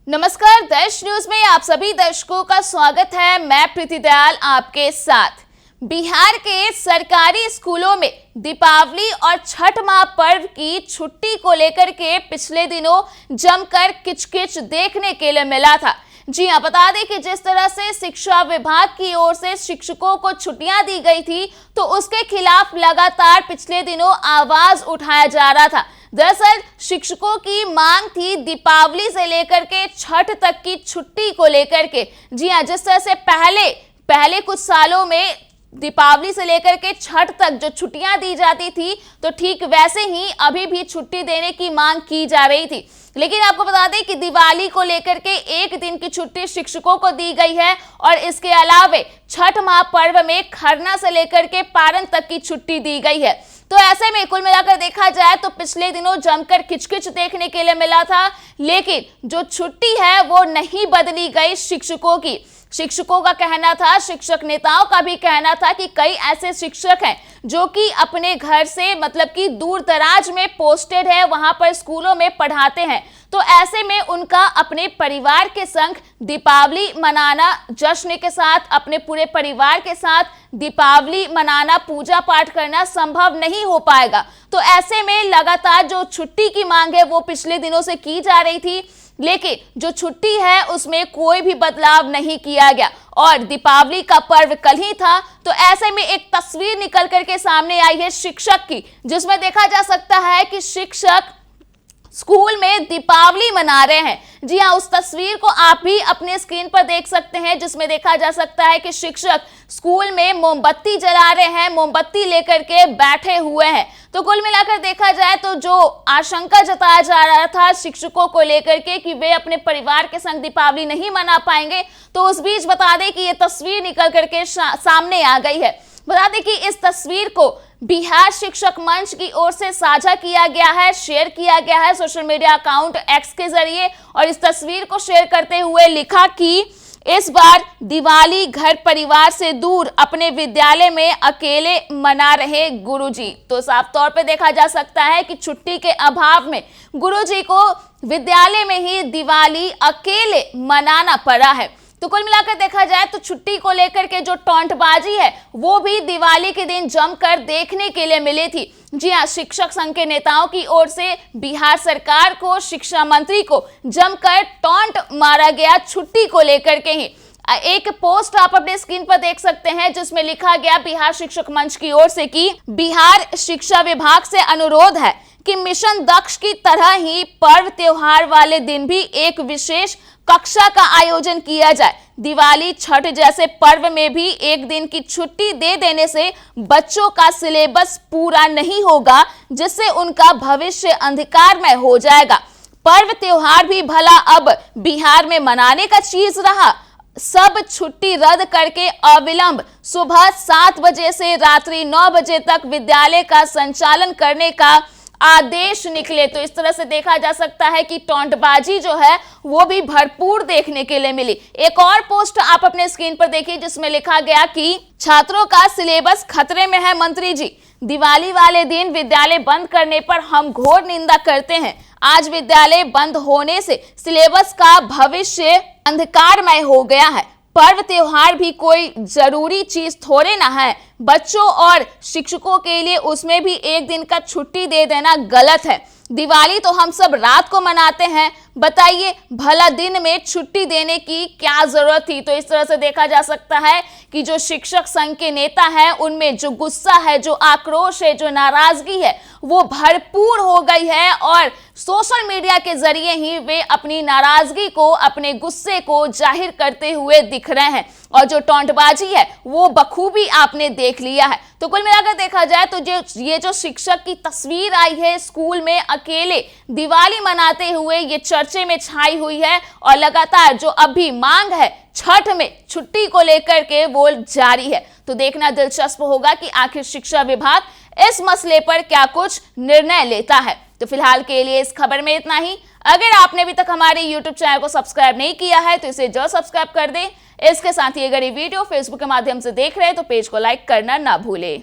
नमस्कार, देश न्यूज में आप सभी दर्शकों का स्वागत है। मैं प्रीति दयाल आपके साथ। बिहार के सरकारी स्कूलों में दीपावली और छठ महापर्व की छुट्टी को लेकर के पिछले दिनों जमकर किचकिच देखने के लिए मिला था। जी हां, बता दें कि जिस तरह से शिक्षा विभाग की ओर से शिक्षकों को छुट्टियां दी गई थी, तो उसके खिलाफ लगातार पिछले दिनों आवाज उठाया जा रहा था। दरअसल शिक्षकों की मांग थी दीपावली से लेकर के छठ तक की छुट्टी को लेकर के। जी हां, जिस तरह से पहले कुछ सालों में दीपावली से लेकर के छठ तक जो छुट्टियां दी जाती थी, तो ठीक वैसे ही अभी भी छुट्टी देने की मांग की जा रही थी। लेकिन आपको बता दें कि दिवाली को लेकर के एक दिन की छुट्टी शिक्षकों को दी गई है और इसके अलावे छठ महापर्व में खरना से लेकर के पारण तक की छुट्टी दी गई है। तो ऐसे में कुल मिलाकर देखा जाए तो पिछले दिनों जमकर किचकिच देखने के लिए मिला था, लेकिन जो छुट्टी है वो नहीं बदली गई शिक्षकों की। शिक्षकों का कहना था, शिक्षक नेताओं का भी कहना था कि कई ऐसे शिक्षक हैं जो कि अपने घर से मतलब कि दूर दराज में पोस्टेड है, वहां पर स्कूलों में पढ़ाते हैं। तो ऐसे में उनका अपने परिवार के संग दीपावली मनाना, जश्न के साथ अपने पूरे परिवार के साथ दीपावली मनाना, पूजा पाठ करना संभव नहीं हो पाएगा। तो ऐसे में लगातार जो छुट्टी की मांग है वो पिछले दिनों से की जा रही थी, लेकिन जो छुट्टी है उसमें कोई भी बदलाव नहीं किया गया और दीपावली का पर्व कल ही था। तो ऐसे में एक तस्वीर निकल करके सामने आई है शिक्षक की, जिसमें देखा जा सकता है कि शिक्षक स्कूल में दीपावली मना रहे हैं। जी हाँ, उस तस्वीर को आप भी अपने स्क्रीन पर देख सकते हैं, जिसमें देखा जा सकता है कि शिक्षक स्कूल में मोमबत्ती जला रहे हैं, मोमबत्ती लेकर के बैठे हुए हैं। तो कुल मिलाकर देखा जाए तो जो आशंका जताया जा रहा था शिक्षकों को लेकर के कि वे अपने परिवार के संग दीपावली नहीं मना पाएंगे, तो उस बीच बता दें कि ये तस्वीर निकल करके सामने आ गई है। बता दें कि इस तस्वीर को बिहार शिक्षक मंच की ओर से साझा किया गया है, शेयर किया गया है सोशल मीडिया अकाउंट एक्स के जरिए। और इस तस्वीर को शेयर करते हुए लिखा कि इस बार दिवाली घर परिवार से दूर अपने विद्यालय में अकेले मना रहे गुरुजी। तो साफ तौर पे देखा जा सकता है कि छुट्टी के अभाव में गुरुजी को विद्यालय में ही दिवाली अकेले मनाना पड़ा है। तो कुल मिलाकर देखा जाए तो छुट्टी को लेकर के जो टॉन्टबाजी है वो भी दिवाली के दिन जमकर देखने के लिए मिली थी। जी हाँ, शिक्षक संघ के नेताओं की ओर से बिहार सरकार को, शिक्षा मंत्री को जमकर टॉन्ट मारा गया छुट्टी को लेकर के ही। एक पोस्ट आप अपने स्क्रीन पर देख सकते हैं, जिसमें लिखा गया बिहार शिक्षक मंच की ओर से कि बिहार शिक्षा विभाग से अनुरोध है कि मिशन दक्ष की तरह ही पर्व त्योहार वाले दिन भी एक विशेष कक्षा का आयोजन किया जाए। दिवाली, छठ जैसे पर्व में भी एक दिन की छुट्टी दे देने से बच्चों का सिलेबस पूरा नहीं होगा, जिससे उनका भविष्य अंधकारमय हो जाएगा। पर्व त्योहार भी भला अब बिहार में मनाने का चीज रहा। सब छुट्टी रद्द करके अविलंब सुबह 7 बजे से रात्रि 9 बजे तक विद्यालय का संचालन करने का आदेश निकले। तो इस तरह से देखा जा सकता है कि टॉन्टबाजी जो है वो भी भरपूर देखने के लिए मिली। एक और पोस्ट आप अपने स्क्रीन पर देखिए, जिसमें लिखा गया कि छात्रों का सिलेबस खतरे में है मंत्री जी। दिवाली वाले दिन विद्यालय बंद करने पर हम घोर निंदा करते हैं। आज विद्यालय बंद होने से सिलेबस का भविष्य अंधकारमय हो गया है। पर्व त्योहार भी कोई जरूरी चीज थोड़े ना है। बच्चों और शिक्षकों के लिए उसमें भी एक दिन का छुट्टी दे देना गलत है। दिवाली तो हम सब रात को मनाते हैं, बताइए भला दिन में छुट्टी देने की क्या जरूरत थी। तो इस तरह से देखा जा सकता है कि जो शिक्षक संघ के नेता हैं उनमें जो गुस्सा है, जो आक्रोश है, जो नाराजगी है वो भरपूर हो गई है और सोशल मीडिया के जरिए ही वे अपनी नाराजगी को, अपने गुस्से को जाहिर करते हुए दिख रहे हैं। और जो टॉन्टबाजी है वो बखूबी आपने देख लिया है। तो कुल मिलाकर देखा जाए तो ये जो शिक्षक की तस्वीर आई है स्कूल में अकेले दिवाली मनाते हुए, ये चर्चे में छाई हुई है और लगातार जो अभी मांग है छठ में छुट्टी को लेकर के वो जारी है। तो देखना दिलचस्प होगा कि आखिर शिक्षा विभाग इस मसले पर क्या कुछ निर्णय लेता है। तो फिलहाल के लिए इस खबर में इतना ही। अगर आपने अभी तक हमारे YouTube चैनल को सब्सक्राइब नहीं किया है तो इसे जरूर सब्सक्राइब कर दें। इसके साथ ही अगर ये वीडियो फेसबुक के माध्यम से देख रहे हैं तो पेज को लाइक करना ना भूलें।